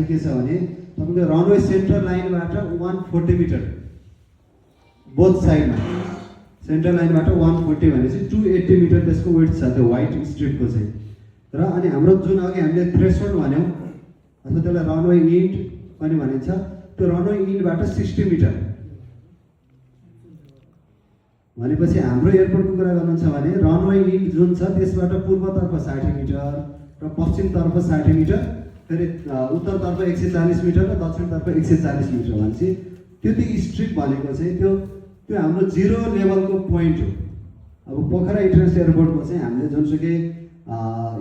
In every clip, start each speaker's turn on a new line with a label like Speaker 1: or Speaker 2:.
Speaker 1: के छ भने तपाईँको रनवे सेन्ट्रल लाइनबाट 140 मिटर बोथ साइडमा सेन्ट्रल लाइनबाट 140 भनेपछि 280 मिटर त्यसको वेट छ त्यो व्हाइट स्ट्रिपको चाहिँ। र अनि हाम्रो जुन अघि हामीले थ्रेसहोल्ड भन्यौँ अथवा त्यसलाई रनवे इन्ड पनि भनिन्छ, त्यो रनवे इन्डबाट 60 मिटर भनेपछि हाम्रो एयरपोर्टको कुरा गर्नु छ भने रनवे इन्ड जुन छ त्यसबाट पूर्वतर्फ 60 मिटर र पश्चिमतर्फ 60 मिटर, फेरि उत्तरतर्फ 140 मिटर र दक्षिणतर्फ 140 मिटर भनेपछि त्यो स्ट्रिप भनेको चाहिँ त्यो हाम्रो जिरो लेभलको पोइन्ट हो। अब पोखरा इन्टरनेसनल एयरपोर्टको चाहिँ हामीले जुनसुकै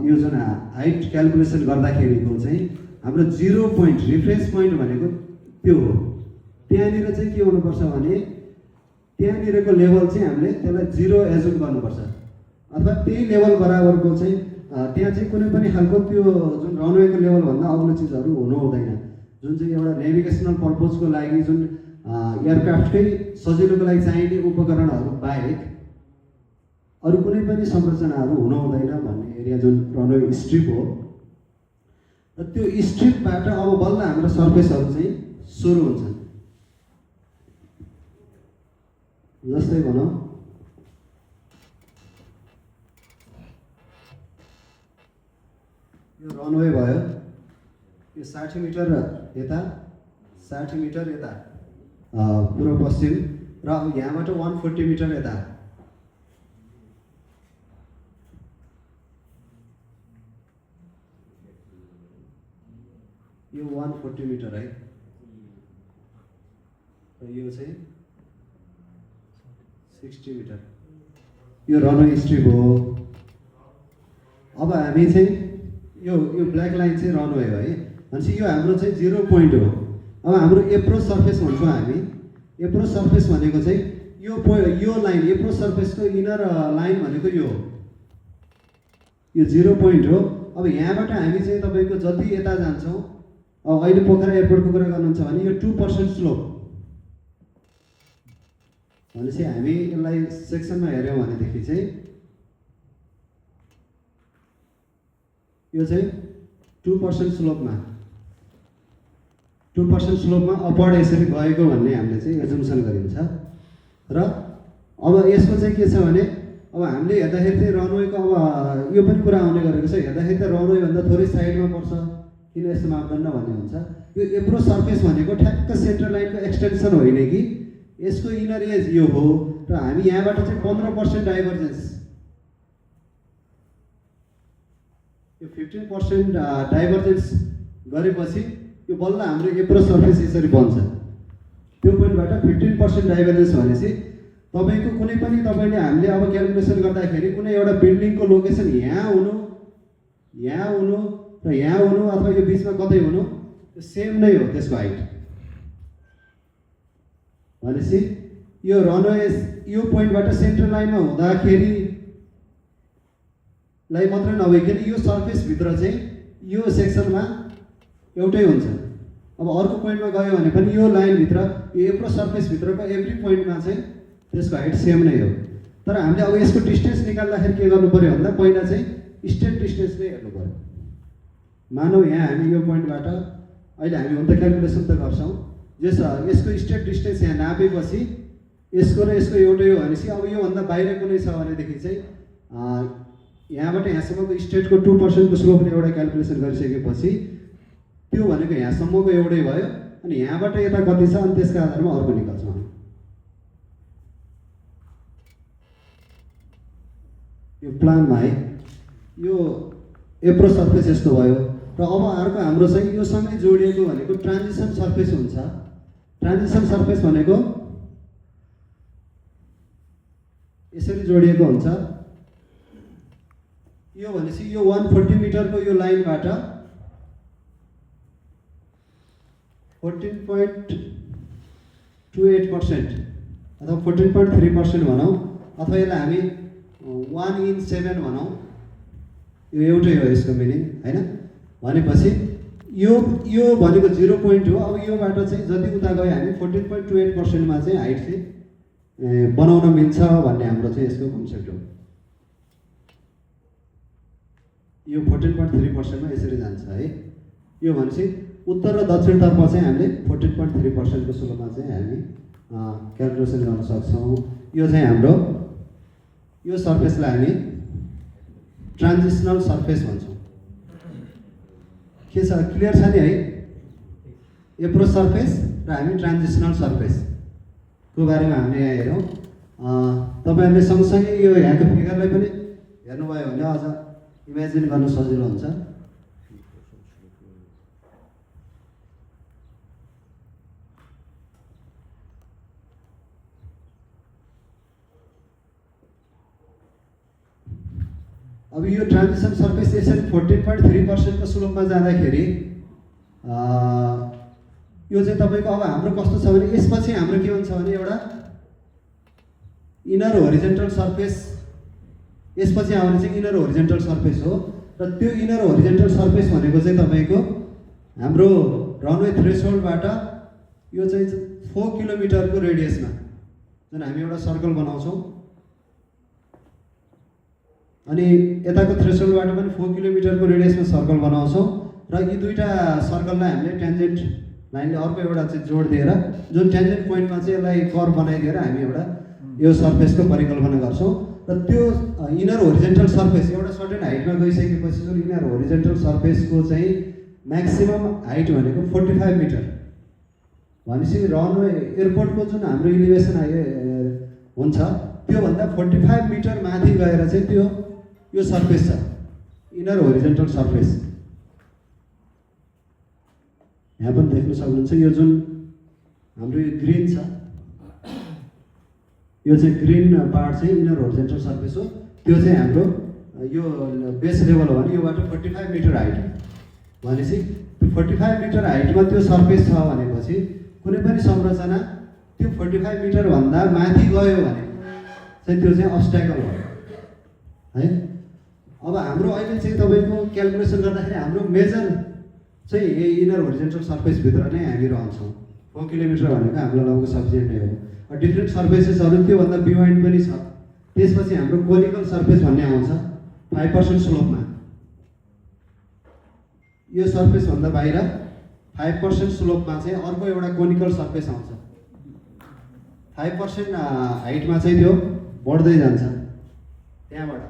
Speaker 1: यो जुन हाइट क्यालकुलेसन गर्दाखेरिको चाहिँ हाम्रो जिरो पोइन्ट रिफरेन्स पोइन्ट भनेको त्यो हो। त्यहाँनिर चाहिँ के हुनुपर्छ भने त्यहाँनिरको लेभल चाहिँ हामीले त्यसलाई जिरो एजुम गर्नुपर्छ अथवा त्यही लेभल बराबरको चाहिँ त्यहाँ चाहिँ कुनै पनि खालको त्यो जुन रनवेको लेभलभन्दा अग्लो चिजहरू हुनु हुँदैन। जुन चाहिँ एउटा नेभिगेसनल पर्पजको लागि जुन एयरक्राफ्टकै सजिलोको लागि चाहिने उपकरणहरू बाहेक अरू कुनै पनि संरचनाहरू हुनु हुँदैन भन्ने एरिया जुन रनवे स्ट्रिप हो। र त्यो स्ट्रिपबाट अब बल्ल हाम्रो सर्फेसहरू चाहिँ सुरु हुन्छन्। जस्तै भनौँ यो रनवे भयो, यो 60 मिटर यता 60 मिटर यता पूर्व पश्चिम र अब यहाँबाट 140 मिटर यता। यो 140 मिटर है, र यो चाहिँ 60 मिटर, यो रनवे स्ट्रिप हो। अब हामी चाहिँ यो ब्ल्याक लाइन चाहिँ रनवे हो है, भनेपछि यो हाम्रो चाहिँ जिरो पोइन्ट हो। अब हाम्रो एप्रोच सर्फेस भन्छौँ हामी। एप्रोच सर्फेस भनेको चाहिँ यो लाइन एप्रोच सर्फेसको इनर लाइन भनेको यो जिरो पोइन्ट हो। अब यहाँबाट हामी चाहिँ तपाईँको जति यता जान्छौँ, अब अहिले पोखरा एयरपोर्टको कुरा गर्नुहुन्छ भने यो 2% स्लोप भनेपछि हामी यसलाई सेक्सनमा हेऱ्यौँ भनेदेखि चाहिँ यो चाहिँ 2% स्लोपमा अपवर्ड यसरी गएको भन्ने हामीले चाहिँ एजुम्सन गरिन्छ। र अब यसको चाहिँ के छ भने अब हामीले हेर्दाखेरि चाहिँ रनवेको अब यो पनि कुरा आउने गरेको छ, हेर्दाखेरि त रनवेभन्दा थोरै साइडमा पर्छ, किन यस्तो मापदण्ड भन्ने हुन्छ। यो एप्रोच सर्फेस भनेको ठ्याक्क सेन्ट्रल लाइनको एक्सटेन्सन होइन कि यसको इनर एज यो हो। र हामी यहाँबाट चाहिँ 15% डाइभर्जेन्स, यो 15% डाइभर्जेन्स गरेपछि यो बल्ल हाम्रो एप्रोच सर्फेस यसरी बन्छ। त्यो पोइन्टबाट 15% डाइभर्जेन्स भनेपछि तपाईँको कुनै पनि तपाईँले हामीले अब क्यालकुलेसन गर्दाखेरि कुनै एउटा बिल्डिङको लोकेसन यहाँ हुनु र यहाँ हुनु अथवा यो बिचमा कतै हुनु, त्यो सेम नै हो त्यसको हाइट। भनेपछि यो रनवे यो पोइन्टबाट सेन्ट्रल लाइनमा हुँदाखेरि लाई मात्रै नभइकन यो सर्फेसभित्र चाहिँ यो सेक्सनमा एउटै हुन्छ। अब अर्को पोइन्टमा गयो भने पनि यो लाइनभित्र यो एप्रोच सर्फेसभित्रको एभ्री पोइन्टमा चाहिँ त्यसको हाइट सेम नै हो। तर हामीले अब यसको डिस्टेन्स निकाल्दाखेरि के गर्नु पऱ्यो भन्दा पहिला चाहिँ स्टेट डिस्टेन्स नै हेर्नु पऱ्यो। मानौँ यहाँ हामी यो पोइन्टबाट अहिले हामी हुन त क्यालकुलेसन त गर्छौँ, यसको स्टेट डिस्टेन्स यहाँ नापेपछि यसको र यसको एउटै हो भनेपछि अब योभन्दा बाहिर कुनै छ भनेदेखि चाहिँ यहाँबाट यहाँसम्मको स्टेटको 2% को स्लोपले एउटा क्यालकुलेसन गरिसकेपछि त्यो भनेको यहाँसम्मको एउटै भयो, अनि यहाँबाट यता कति छ अनि त्यसका आधारमा अर्को निकाल्छौँ। यो प्लानमा है यो एप्रोच सर्फेस यस्तो भयो। र अब अर्को हाम्रो चाहिँ यो सँगै जोडिएको भनेको ट्रान्जिसन सर्फेस हुन्छ। ट्रान्जिसन सर्फेस भनेको यसरी जोडिएको हुन्छ। यो भनेपछि यो 140 मिटरको यो लाइनबाट 14.28% अथवा 14.3% भनौँ, अथवा यसलाई हामी 1/7 भनौँ, यो एउटै हो यसको मिनिङ होइन। भनेपछि यो भनेको जिरो पोइन्ट हो। अब योबाट चाहिँ जति उता गयो हामी 14.28%मा चाहिँ हाइट चाहिँ बनाउन मिल्छ भन्ने हाम्रो चाहिँ यसको कन्सेप्ट हो। यो 14.3%मा यसरी जान्छ है। यो भनेपछि उत्तर र दक्षिणतर्फ चाहिँ हामीले 14.3% सुलभमा चाहिँ हामी क्यालकुलेसन गर्न सक्छौँ। यो चाहिँ हाम्रो यो सर्फेसलाई हामी ट्रान्जिसनल सर्फेस भन्छौँ। के छ, क्लियर छ नि है? एप्रोच सर्फेस र हामी ट्रान्जिसनल सर्फेसको बारेमा हामीले यहाँ हेरौँ। तपाईँहरूले सँगसँगै यो यहाँको फिगरलाई पनि हेर्नुभयो भने अझ इमेजिन गर्न सजिलो हुन्छ। अब यो ट्रान्जिसन सर्फेस यसरी 14.3% स्लोपमा जाँदाखेरि यो चाहिँ तपाईँको अब हाम्रो कस्तो छ भने यसपछि हाम्रो के हुन्छ भने एउटा इनर होरिजेन्टल सर्फेस, यसपछि आउने चाहिँ इनर होरिजेन्टल सर्फेस हो। र त्यो इनर होरिजेन्टल सर्फेस भनेको चाहिँ तपाईँको हाम्रो रनवे थ्रेसहोल्डबाट यो चाहिँ 4 किलोमिटरको रेडियसमा जुन हामी एउटा सर्कल बनाउँछौँ, अनि यताको थ्रेसहोल्डबाट पनि 4 किलोमिटरको रेडियसमा सर्कल बनाउँछौँ। र यी दुईवटा सर्कललाई हामीले ट्यान्जेन्ट लाइनले अर्को एउटा चाहिँ जोड दिएर जुन ट्यान्जेन्ट पोइन्टमा चाहिँ यसलाई कर्भ बनाइदिएर हामी एउटा यो सर्फेसको परिकल्पना गर्छौँ। र त्यो इनर होरिजेन्टल सर्फेस एउटा सर्टेन हाइटमा गइसकेपछि जुन इनर होरिजेन्टल सर्फेसको चाहिँ म्याक्सिमम हाइट भनेको 45 मिटर भनेपछि रनवे एयरपोर्टको जुन हाम्रो इलिभेसन हुन्छ त्योभन्दा 45 मिटर माथि गएर चाहिँ त्यो यो सर्फेस छ, इनर होरिजेन्टल सर्फेस। यहाँ पनि देख्न सक्नुहुन्छ यो जुन हाम्रो यो ग्रिन छ, यो चाहिँ ग्रिन पार्ट चाहिँ इनर होरिजेन्टल सर्फेस हो। त्यो चाहिँ हाम्रो यो बेस लेभल हो भने योबाट 45 मिटर हाइट भनेपछि 45 मिटर हाइटमा त्यो सर्फेस छ भनेपछि कुनै पनि संरचना त्यो 45 मिटरभन्दा माथि गयो भने चाहिँ त्यो चाहिँ अब्स्ट्याकल हो है। अब हाम्रो अहिले चाहिँ तपाईँको क्यालकुलेसन गर्दाखेरि हाम्रो मेजर चाहिँ यही इनर होरिजेन्टल सर्फेसभित्र नै हामी रहन्छौँ। 4 किलोमिटर भनेको हाम्रो लगभग सफिसियन्ट नै हो। डिफ्रेन्ट सर्फेसेसहरू त्योभन्दा बिवाइन्ड पनि छ। त्यसपछि हाम्रो कोनिकल सर्फेस भन्ने आउँछ 5% स्लोपमा। यो सर्फेसभन्दा बाहिर 5% स्लोपमा चाहिँ अर्को एउटा कोनिकल सर्फेस आउँछ। 5% हाइटमा चाहिँ त्यो बढ्दै जान्छ त्यहाँबाट।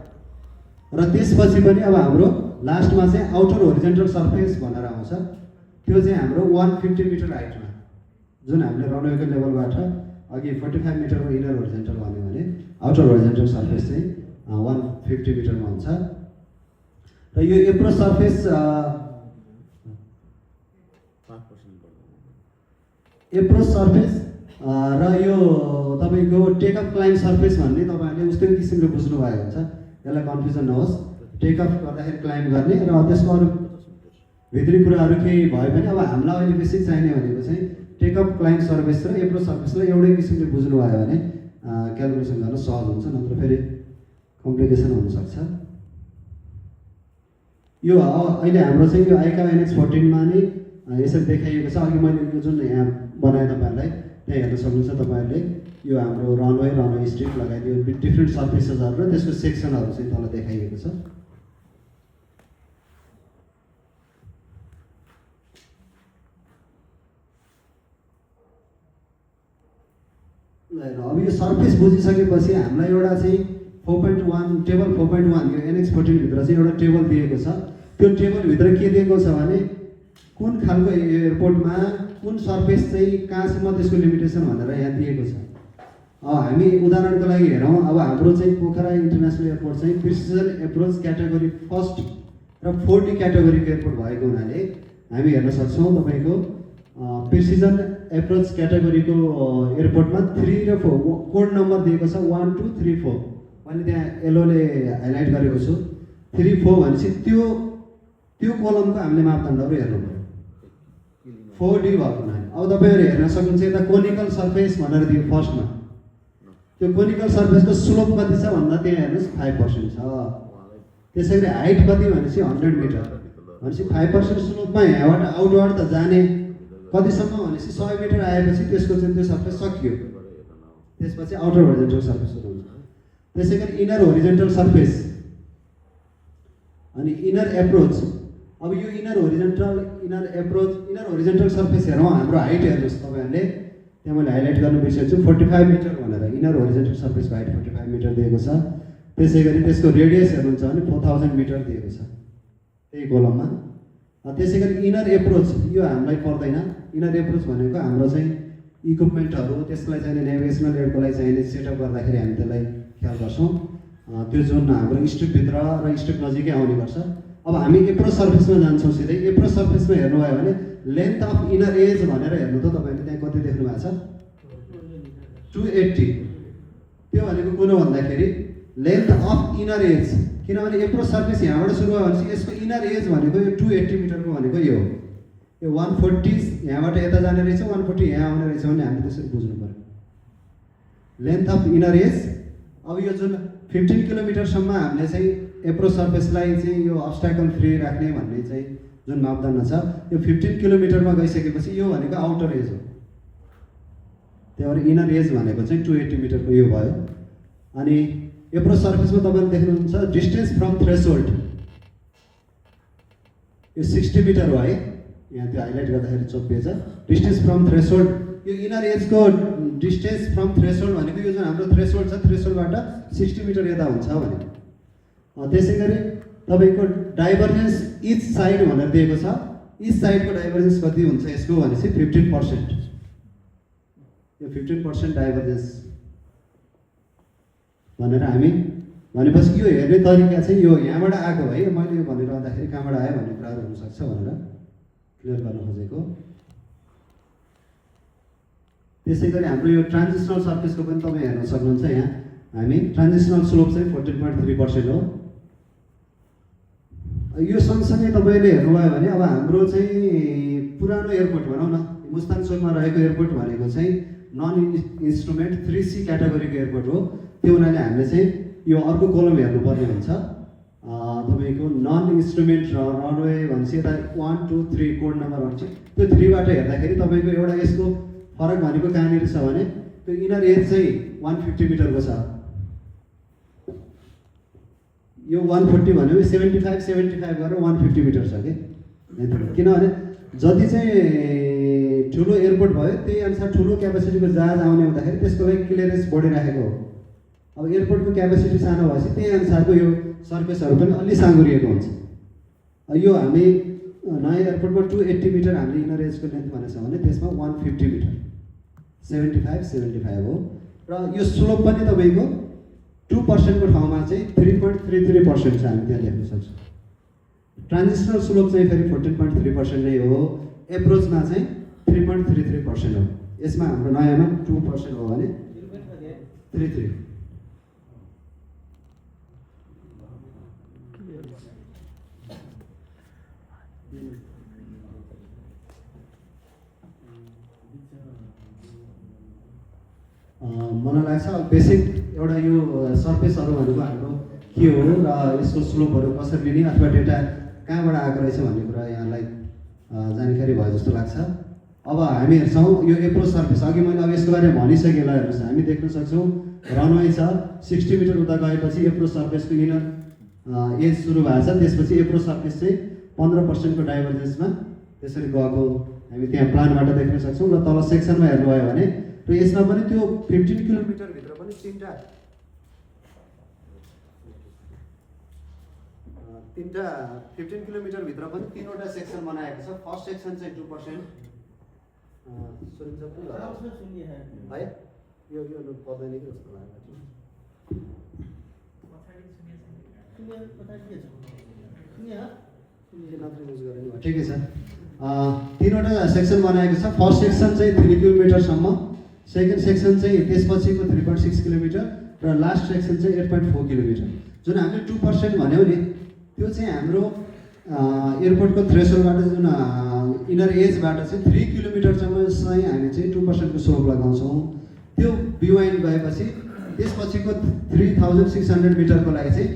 Speaker 1: र त्यसपछि पनि अब हाम्रो लास्टमा चाहिँ आउटर होरिजेन्टल सर्फेस भनेर आउँछ। त्यो चाहिँ हाम्रो 150 मिटर हाइटमा जुन हामीले रनवेको लेभलबाट अघि 45 मिटरको इनर होरिजेन्टल भन्यो भने आउटर होरिजेन्टल सर्फेस चाहिँ 150 मिटरमा हुन्छ। र यो एप्रोच सर्फेस र यो तपाईँको टेकअप क्लाइम्ब सर्फेस भन्ने तपाईँहरूले उस्तै किसिमले बुझ्नु भएको हुन्छ। यसलाई कन्फ्युजन नहोस्। टेकअप गर्दाखेरि क्लाइम्ब गर्ने र त्यसको अरू भित्री कुराहरू केही भए पनि अब हामीलाई अहिले बेसिक चाहिने भनेको चाहिँ टेकअप क्लाइम्ब सर्फेस र एप्रोच सर्फेसलाई एउटै किसिमले बुझ्नु भयो भने क्यालकुलेसन गर्न सहज हुन्छ, नत्र फेरि कम्प्लिकेसन हुनसक्छ। यो अहिले हाम्रो चाहिँ यो आइका NH14मा नै यसरी देखाइएको छ। अघि मैले यो जुन यहाँ बनाएँ तपाईँहरूलाई त्यहाँ हेर्न सक्नुहुन्छ। तपाईँहरूले यो हाम्रो रनवे स्ट्रिप लगायत यो डिफ्रेन्ट सर्फेसेसहरू र त्यसको सेक्सनहरू चाहिँ तल देखाइएको छ। अब यो सर्फेस बुझिसकेपछि हामीलाई एउटा चाहिँ 4.1 टेबल 4.1 यो NH14 भित्र चाहिँ एउटा टेबल दिएको छ। त्यो टेबलभित्र के दिएको छ भने कुन खालको एयरपोर्टमा कुन सर्फेस चाहिँ कहाँसम्म त्यसको लिमिटेसन भनेर यहाँ दिएको छ। हामी उदाहरणको लागि हेरौँ। अब हाम्रो चाहिँ पोखरा इन्टरनेसनल एयरपोर्ट चाहिँ प्रिसिजन एप्रोच क्याटेगोरी फर्स्ट र 4D क्याटेगोरीको एयरपोर्ट भएको हुनाले हामी हेर्न सक्छौँ तपाईँको प्रिसिजन एप्रोच क्याटेगोरीको एयरपोर्टमा 3 र 4 कोड नम्बर दिएको छ 1 2 3 4 मैले त्यहाँ येलोले हाइलाइट गरेको छु। 3 4 भनेपछि त्यो कोलमको हामीले मापदण्डहरू हेर्नु पऱ्यो 4D भएको हुनाले। अब तपाईँहरू हेर्न सक्नुहुन्छ यता कोनिकल सर्फेस भनेर दियो फर्स्टमा। त्यो कोनिकल सर्फेसको स्लोप कति छ भन्दा त्यहाँ हेर्नुहोस् 5% छ। त्यसै गरी हाइट कति भनेपछि 100 मिटर भनेपछि 5% स्लोपमा यहाँबाट आउटवर्ड त जाने कतिसम्म भनेपछि 100 मिटर आएपछि त्यसको चाहिँ त्यो सर्फेस सकियो। त्यसपछि आउटर होरिजेन्टल सर्फेसहरू हुन्छ। त्यसै गरी इनर होरिजेन्टल सर्फेस अनि इनर एप्रोच। अब यो inner horizontal inner approach inner horizontal surface हेरौँ हाम्रो हाइट हेर्नुहोस् तपाईँहरूले त्यहाँ मैले हाइलाइट गर्नु बिर्सेछु 45 मिटर भनेर इनर होरिजेन्टल सर्फेसको हाइट 45 मिटर दिएको छ। त्यसै गरी त्यसको रेडियस हेर्नुहुन्छ भने 4000 मिटर दिएको छ त्यही कोलममा। त्यसै गरी इनर एप्रोच यो हामीलाई पर्दैन। इनर एप्रोच भनेको हाम्रो चाहिँ इक्विपमेन्टहरू त्यसलाई चाहिने नेभिगेसनल एडको लागि चाहिने सेटअप गर्दाखेरि हामी त्यसलाई ख्याल गर्छौँ। त्यो जुन हाम्रो स्ट्रिपभित्र र स्ट्रिप नजिकै आउने गर्छ। अब हामी एप्रोच सर्फेसमा जान्छौँ सिधै। एप्रोच सर्फेसमा हेर्नुभयो भने लेन्थ अफ इनर एज भनेर हेर्नु त तपाईँले त्यहाँ कति देख्नु भएको छ 280। त्यो भनेको कुन हो भन्दाखेरि लेन्थ अफ इनर एज, किनभने एप्रोच सर्फेस यहाँबाट सुरु भयो भनेपछि यसको इनर एज भनेको यो 280 मिटरको भनेको यो 140 यहाँबाट यता जाने रहेछ 140 यहाँ आउने रहेछ भने हामीले त्यसरी बुझ्नु पर्यो लेन्थ अफ इनर एज। अब यो जुन 15 किलोमिटरसम्म हामीले चाहिँ एप्रोच सर्फेसलाई चाहिँ यो अब्स्ट्याकल फ्री राख्ने भन्ने चाहिँ जुन मापदण्ड छ यो 15 किलोमिटरमा गइसकेपछि यो भनेको आउटर एज हो। त्यही भएर इनर एज भनेको चाहिँ 280 मिटरको यो भयो। अनि एप्रोच सर्फेसमा तपाईँले देख्नुहुन्छ डिस्टेन्स फ्रम थ्रेसहोल्ड यो 60 मिटर हो है। यहाँ त्यो हाइलाइट गर्दाखेरि चोपिएछ डिस्टेन्स फ्रम थ्रेसहोल्ड। यो इनर एजको डिस्टेन्स फ्रम थ्रेसहोल्ड भनेको यो जुन हाम्रो थ्रेसहोल्ड छ थ्रेसहोल्डबाट 60 मिटर यता हुन्छ भनेको। त्यसै गरी तपाईँको डाइभर्जेन्स इच साइड भनेर दिएको छ। इच साइडको डाइभर्जेन्स कति हुन्छ यसको भनेपछि 15%। यो 15% डाइभर्जेन्स भनेर हामी भनेपछि यो हेर्ने तरिका चाहिँ यो यहाँबाट आएको है। मैले यो भनिरहँदाखेरि कहाँबाट आयो भन्ने कुराहरू हुनसक्छ भनेर क्लियर गर्न खोजेको। त्यसै गरी हाम्रो यो ट्रान्जिसनल सर्फेसको पनि तपाईँ हेर्न सक्नुहुन्छ। यहाँ हामी ट्रान्जिसनल स्लोप चाहिँ 14.3% हो। यो सँगसँगै तपाईँले हेर्नुभयो भने अब हाम्रो चाहिँ पुरानो एयरपोर्ट भनौँ न मुस्ताङ चोकमा रहेको एयरपोर्ट भनेको चाहिँ नन इन्स्ट्रुमेन्ट 3C क्याटेगोरीको एयरपोर्ट हो। त्यो हुनाले हामीले चाहिँ यो अर्को कोलम हेर्नुपर्ने हुन्छ। तपाईँको नन इन्स्ट्रुमेन्ट रनवे भनेपछि यता 1 2 3 कोड नम्बर भन्छ। त्यो 3बाट हेर्दाखेरि तपाईँको एउटा यसको फरक भनेको कहाँनिर छ भने त्यो इनर एज चाहिँ 150 मिटरको छ। यो 140 भनेको 75 गरेर 150 मिटर छ कि। किनभने जति चाहिँ ठुलो एयरपोर्ट भयो त्यही अनुसार ठुलो क्यापेसिटीको जहाज आउने हुँदाखेरि त्यसको लागि क्लियरेन्स बढिरहेको हो। अब एयरपोर्टको क्यापेसिटी सानो भएपछि त्यही अनुसारको यो सर्फेसहरू पनि अलि साँगुरिएको हुन्छ। यो हामी नयाँ एयरपोर्टमा 280 मिटर हामीले इनर एजको लेन्थ भनेको छ भने त्यसमा 150 मिटर 75 हो। र यो स्लोप पनि तपाईँको 2% को ठाउँमा चाहिँ 3.33% छ हामी त्यहाँ लेख्न सक्छौँ। ट्रान्जिसनल स्लोप चाहिँ फेरि 14.3% नै हो। एप्रोचमा चाहिँ 3.33% हो। यसमा हाम्रो नयाँमा 2% हो भने 33। मलाई लाग्छ बेसिक एउटा यो सर्फेसहरू भनेको हाम्रो के हो र यसको स्लोपहरू कसरी लिने अथवा डेटा कहाँबाट आएको रहेछ भन्ने कुरा यहाँलाई जानकारी भयो जस्तो लाग्छ। अब हामी हेर्छौँ यो एप्रोच सर्फेस अघि मैले अब यसको बारेमा भनिसकेँ। ल हेर्नुहोस् हामी देख्न सक्छौँ रनवे छ 60 मिटर उता गएपछि एप्रोच सर्फेसको इनर एज सुरु भएको छ। त्यसपछि एप्रोच सर्फेस चाहिँ 15% को डाइभर्जेन्समा त्यसरी गएको हामी त्यहाँ प्लानबाट देख्न सक्छौँ। र तल सेक्सनमा हेर्नुभयो भने र यसमा पनि त्यो 15 किलोमिटरभित्र पनि 3टा 15 किलोमिटरभित्र पनि 3वटा सेक्सन बनाएको छ। फर्स्ट सेक्सन चाहिँ 2% है। यो पर्दैन कि जस्तो लाग्छ। ठिकै छ। 3वटा सेक्सन बनाएको छ। फर्स्ट सेक्सन चाहिँ 3 किलोमिटरसम्म, सेकेन्ड सेक्सन चाहिँ त्यसपछिको 3.6 किलोमिटर र लास्ट सेक्सन चाहिँ 8.4 किलोमिटर। जुन हामीले 2% भन्यौँ नि त्यो चाहिँ हाम्रो एयरपोर्टको थ्रेसहोल्डबाट जुन इनर एजबाट चाहिँ 3 किलोमिटरसम्म चाहिँ हामी चाहिँ 2% को स्लोप लगाउँछौँ। त्यो बिवाइन गएपछि त्यसपछिको 3600 मिटरको लागि चाहिँ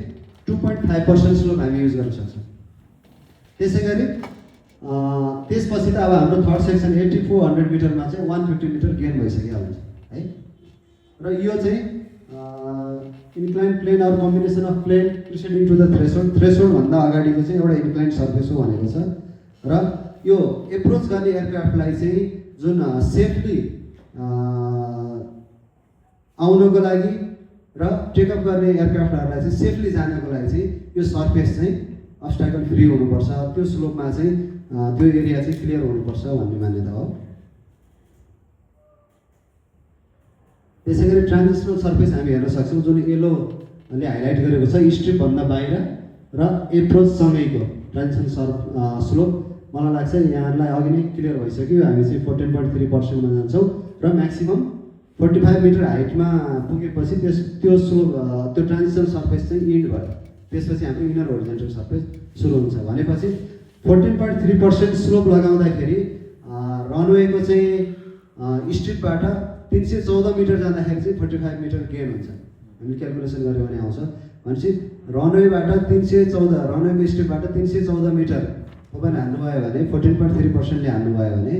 Speaker 1: 2.5% स्लोप हामी युज गर्न सक्छौँ। त्यसै गरी त्यसपछि त अब हाम्रो थर्ड सेक्सन 8400 मिटरमा चाहिँ 150 मिटर गेन भइसकिहाल्छ है। र यो चाहिँ incline plane or combination of plane preceding to the threshold. Threshold भन्दा अगाडिको चाहिँ एउटा इन्क्लाइन सर्फेस हो भनेको छ। र यो एप्रोच गर्ने एयरक्राफ्टलाई चाहिँ जुन सेफली आउनको लागि र टेकअप गर्ने एयरक्राफ्टहरूलाई चाहिँ सेफली जानको लागि चाहिँ यो सर्फेस चाहिँ अब्स्ट्याकल फ्री हुनुपर्छ, त्यो स्लोपमा चाहिँ त्यो एरिया चाहिँ क्लियर हुनुपर्छ भन्ने मान्यता हो। त्यसै गरी ट्रान्जिसनल सर्फेस हामी हेर्न सक्छौँ जुन येलोले हाइलाइट गरेको छ स्ट्रिपभन्दा बाहिर र एप्रोचसँगैको ट्रान्जिसन स्लोप मलाई लाग्छ यहाँलाई अघि नै क्लियर भइसक्यो। हामी चाहिँ 14.3%मा जान्छौँ र म्याक्सिमम 45 मिटर हाइटमा पुगेपछि त्यो स्लोप त्यो ट्रान्जिसन सर्फेस चाहिँ इन्ड भयो। त्यसपछि हाम्रो इनर होरिजेन्टल सर्फेस सुरु हुन्छ भनेपछि 14.3% स्लोप लगाउँदाखेरि रनवेको चाहिँ स्ट्रिपबाट 314 मिटर जाँदाखेरि चाहिँ 45 मिटर गेन हुन्छ। हामीले क्यालकुलेसन गऱ्यो भने आउँछ भनेपछि रनवेबाट 314 रनवेको स्ट्रिपबाट 314 मिटर तपाईँले हान्नुभयो भने 14.3%ले हान्नुभयो भने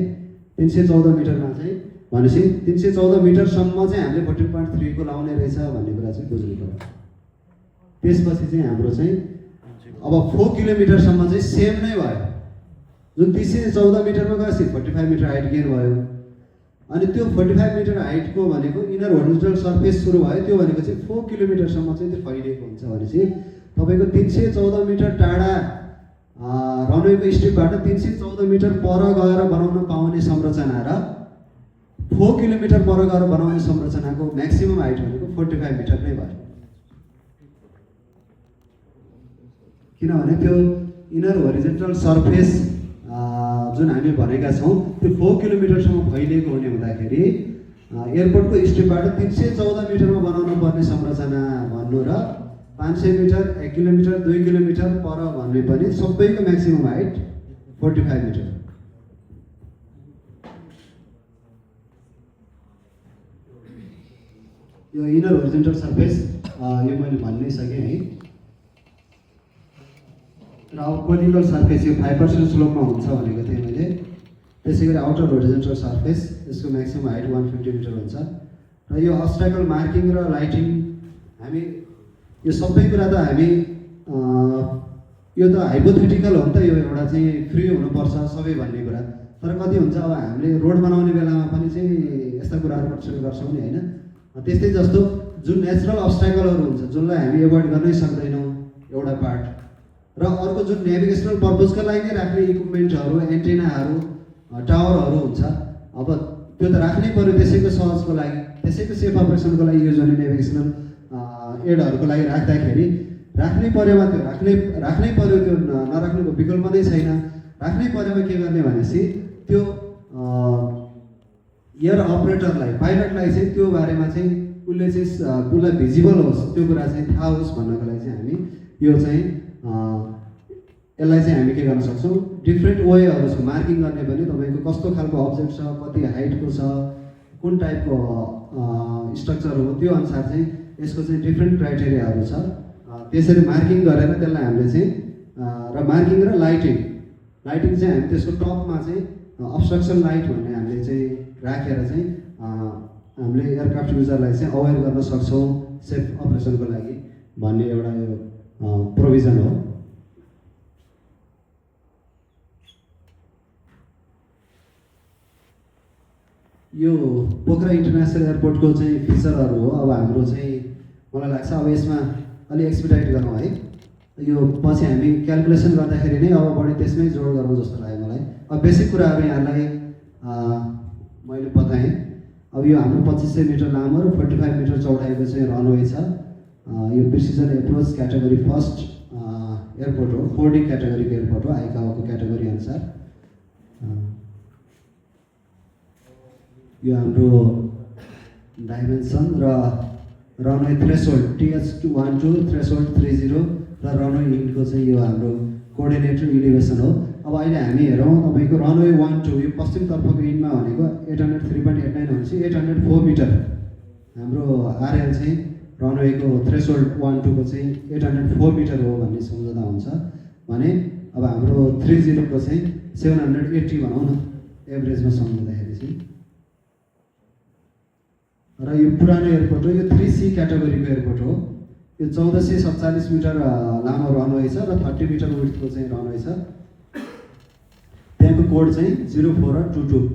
Speaker 1: 314 मिटरमा चाहिँ भनेपछि 314 मिटरसम्म चाहिँ हामीले 14.3 को लाउने रहेछ भन्ने कुरा चाहिँ बुझ्नु पर्यो। त्यसपछि चाहिँ हाम्रो चाहिँ अब 4 किलोमिटरसम्म चाहिँ सेम नै भयो। जुन 314 मिटरमा गएपछि 45 मिटर हाइट गेन भयो। अनि त्यो 45 मिटर हाइटको भनेको इनर होरिजोन्टल सर्फेस सुरु भयो, त्यो भनेको चाहिँ 4 किलोमिटरसम्म चाहिँ त्यो फैलिएको हुन्छ। भनेपछि तपाईँको 314 मिटर टाढा रनवेको स्ट्रिपबाट 314 मिटर पर गएर बनाउन पाउने संरचना र 4 किलोमिटर पर गएर बनाउने संरचनाको म्याक्सिमम हाइट भनेको 45 मिटर नै भयो। किनभने त्यो इनर होरिजोन्टल सर्फेस जुन हामी भनेका छौँ त्यो 4 किलोमिटरसम्म फैलिएको हुने हुँदाखेरि एयरपोर्टको स्ट्रिपबाट 314 मिटरमा बनाउनु पर्ने संरचना भन्नु र 500 मिटर 1 किलोमिटर 2 किलोमिटर पर भन्ने पनि सबैको म्याक्सिमम हाइट 45 मिटर। यो इनर होरिजोन्टल सर्फेस यो मैले भन्नै सकेँ है। र अब कोनिकल सर्फेस यो 5% स्लोपमा हुन्छ भनेको थिएँ मैले। त्यसै गरी आउटर होरिजोन्टल सर्फेस यसको म्याक्सिमम हाइट 150 मिटर हुन्छ। र यो अब्स्ट्याकल मार्किङ र लाइटिङ हामी यो सबै कुरा त हामी यो त हाइपोथेटिकल हो नि त, यो एउटा चाहिँ फ्री हुनुपर्छ सबै भन्ने कुरा। तर कति हुन्छ अब हामीले रोड बनाउने बेलामा पनि चाहिँ यस्ता कुराहरू कन्सिडर गर्छौँ नि होइन। त्यस्तै जस्तो जुन नेचुरल अब्स्ट्याकलहरू हुन्छ जुनलाई हामी एभोइड गर्नै सक्दैनौँ एउटा पार्ट, र अर्को जुन नेभिगेसनल पर्पजका लागि नै राख्ने इक्विपमेन्टहरू एन्टेनाहरू टावरहरू हुन्छ, अब त्यो त राख्नै पर्यो त्यसैको सहजको लागि त्यसैको सेफ अपरेसनको लागि युज हुने नेभिगेसनल एडहरूको लागि राख्दाखेरि राख्नै परेमा त्यो राख्नै पर्यो, त्यो नराख्नुको विकल्प नै छैन। राख्नै परेमा के गर्ने भनेपछि त्यो एयर अपरेटरलाई पाइलटलाई चाहिँ त्यो बारेमा चाहिँ उसलाई भिजिबल होस्, त्यो कुरा चाहिँ थाहा होस् भन्नको लागि चाहिँ हामी यो चाहिँ यसलाई चाहिँ हामी के गर्न सक्छौँ डिफ्रेन्ट वेहरू छ मार्किङ गर्ने पनि। तपाईँको कस्तो खालको अब्जेक्ट छ, कति हाइटको छ, कुन टाइपको स्ट्रक्चर हो, त्यो अनुसार चाहिँ यसको चाहिँ डिफ्रेन्ट क्राइटेरियाहरू छ। त्यसरी मार्किङ गरेर त्यसलाई हामीले चाहिँ र मार्किङ र लाइटिङ चाहिँ हामी त्यसको टपमा चाहिँ अब्स्ट्रक्सन लाइट भन्ने हामीले चाहिँ राखेर चाहिँ हामीले एयरक्राफ्ट युजरलाई चाहिँ अवेर गर्न सक्छौँ सेफ अपरेसनको लागि भन्ने एउटा यो प्रोभिजन हो। यो पोखरा इन्टरनेसनल एयरपोर्टको चाहिँ फिचरहरू हो। अब हाम्रो चाहिँ मलाई लाग्छ अब यसमा अलि एक्सपिडाइट गरौँ है। यो पछि हामी क्यालकुलेसन गर्दाखेरि नै अब बढी त्यसमै जोड गरौँ जस्तो लाग्यो मलाई। अब बेसिक कुराहरू यहाँलाई मैले बताएँ। अब यो हाम्रो 2500 मिटर लामो र 45 मिटर चौडाइको चाहिँ रनवे छ। यो precision approach category first airport हो, 4D क्याटेगोरीको एयरपोर्ट हो आइकाओको क्याटेगोरी अनुसार। यो हाम्रो डाइमेन्सन र रनवे थ्रेसोल्ड TH12 थ्रेसोल्ड 30 र रनवे इन्डको चाहिँ यो हाम्रो कोअर्डिनेटर इलिभेसन हो। अब अहिले हामी हेरौँ तपाईँको रनवे 12 यो पश्चिमतर्फको इन्डमा भनेको 803.89 भनेपछि 804 मिटर हाम्रो RL चाहिँ रनवेको थ्रेसोल्ड 12 को चाहिँ 804 मिटर हो भन्ने सम्झौता हुन्छ भने अब हाम्रो 30 को चाहिँ 780 भनौँ न एभरेजमा सम्झँदाखेरि चाहिँ। र यो पुरानो एयरपोर्ट हो, यो 3C क्याटेगोरीको एयरपोर्ट हो। यो 1447 मिटर लामो रनवे छ र 30 मिटर विड्थको चाहिँ रनवे छ। कम्पनीको कोड चाहिँ 04 र 22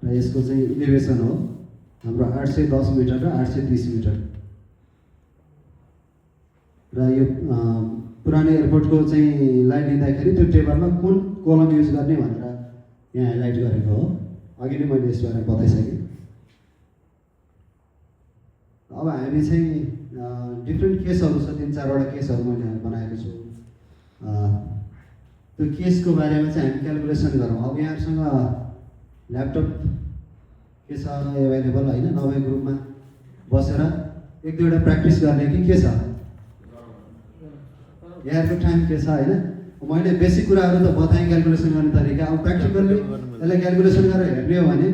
Speaker 1: र यसको चाहिँ इलिभेसन हो हाम्रो 810 मिटर र 830 मिटर र यो पुरानो एयरपोर्टको चाहिँ लाई लिँदाखेरि त्यो टेबलमा कुन कोलम युज गर्ने भनेर यहाँ हाइलाइट गरेको हो। अघि नै मैले यसबारे बताइसकेँ। अब हामी चाहिँ डिफ्रेन्ट केसहरू छ, 3-4वटा केसहरू मैले बनाएको छु। त्यो केसको बारेमा चाहिँ हामी क्यालकुलेसन गरौँ। अब यहाँहरूसँग ल्यापटप के छ एभाइलेबल होइन, नभए ग्रुपमा बसेर 1-2वटा प्र्याक्टिस गर्ने कि के छ, यहाँहरूको टाइम के छ होइन। मैले बेसिक कुराहरू त बताएँ क्यालकुलेसन गर्ने तरिका। अब प्र्याक्टिकल्ली यसलाई क्यालकुलेसन गरेर हेर्ने हो भने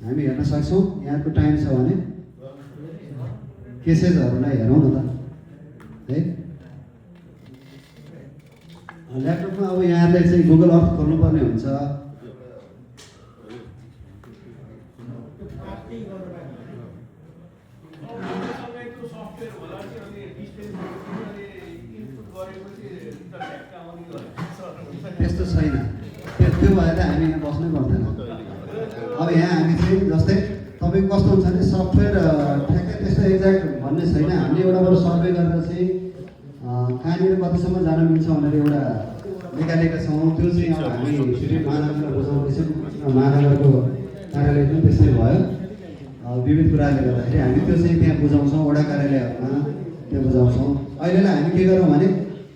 Speaker 1: हामी हेर्न सक्छौँ। यहाँको टाइम छ भने केसेसहरूलाई हेरौँ न त है। ल्यापटपमा अब यहाँहरूले चाहिँ गुगल अर्थ खोल्नुपर्ने हुन्छ। त्यस्तो छैन, त्यो भएर हामी यहाँ बस्नै पर्दैन। अब यहाँ हामी चाहिँ जस्तै तपाईँको कस्तो हुन्छ भने सफ्टवेयर ठ्याक्कै त्यस्तो एक्ज्याक्ट भन्ने छैन। हामीले एउटाबाट सर्वे गरेर चाहिँ कहाँनिर कतिसम्म जान मिल्छ भनेर एउटा निकालेका छौँ। त्यो चाहिँ अब हामी सिटी महानगरलाई बुझाउँदैछौँ। महानगरको कार्यालय पनि त्यस्तै भयो। विविध कुराले गर्दाखेरि हामी त्यो चाहिँ त्यहाँ बुझाउँछौँ, वडा कार्यालयहरूमा त्यो बुझाउँछौँ। अहिलेलाई हामी के गरौँ भने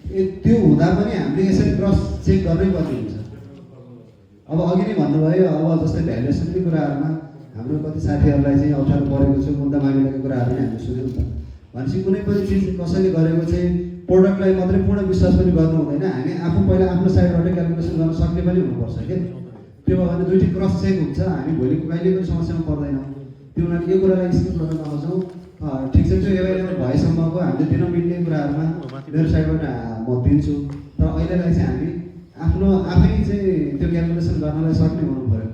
Speaker 1: त्यो हुँदा पनि हामीले यसरी क्रस चेक गर्नै पर्ने हुन्छ। अब अघि नै भन्नुभयो, अब जस्तै भ्यालुएसनकै कुराहरूमा हाम्रो कति साथीहरूलाई चाहिँ अप्ठ्यारो परेको छ। मुद्दा मामिलाको कुराहरू नै हामीले सुन्यौँ त। भनेपछि कुनै पनि चिज कसैले गरेको चाहिँ प्रोडक्टलाई मात्रै पूर्ण विश्वास पनि गर्नु हुँदैन। हामी आफू पहिला आफ्नो साइडबाट क्यालकुलेसन गर्न सक्ने पनि हुनुपर्छ क्या। त्यो भयो भने दुइटै क्रस चेक हुन्छ। हामी भोलि कहिले पनि समस्यामा पर्दैनौँ। त्यो हुनाले यो कुरालाई स्किप गर्न चाहन्छौँ। ठिक छ, त्यो एभाइलेबल भएसम्मको हामीले दिन मिल्ने कुराहरूमा मेरो साइडबाट म दिन्छु। तर अहिलेलाई चाहिँ हामी आफ्नो आफै चाहिँ त्यो क्यालकुलेसन गर्नलाई सक्ने हुनु पऱ्यो।